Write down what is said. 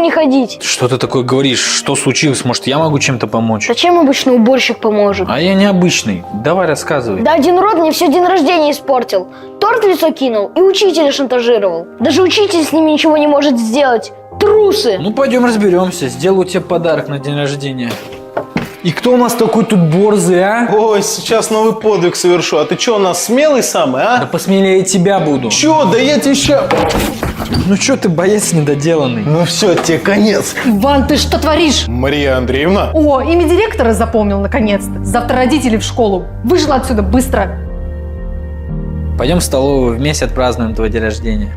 не ходить. Что ты такое говоришь? Что случилось? Может, я могу чем-то помочь? Зачем обычный уборщик поможет? А я необычный. Давай рассказывай. Да один урод мне все день рождения испортил. Торт в лицо кинул и учителя шантажировал. Даже учитель с ними ничего не может сделать. Трусы! Ну, пойдем разберемся. Сделаю тебе подарок на день рождения. И кто у нас такой тут борзый, а? Ой, сейчас новый подвиг совершу. А ты что, у нас смелый самый, Да а? посмелее тебя буду. Чё, да я тебе ща... Ну что ты, боец недоделанный? Ну все, тебе конец. Иван, ты что творишь? Мария Андреевна? О, имя директора запомнил наконец-то. Завтра родители в школу. Вышел отсюда быстро. Пойдем в столовую, вместе отпразднуем твой день рождения.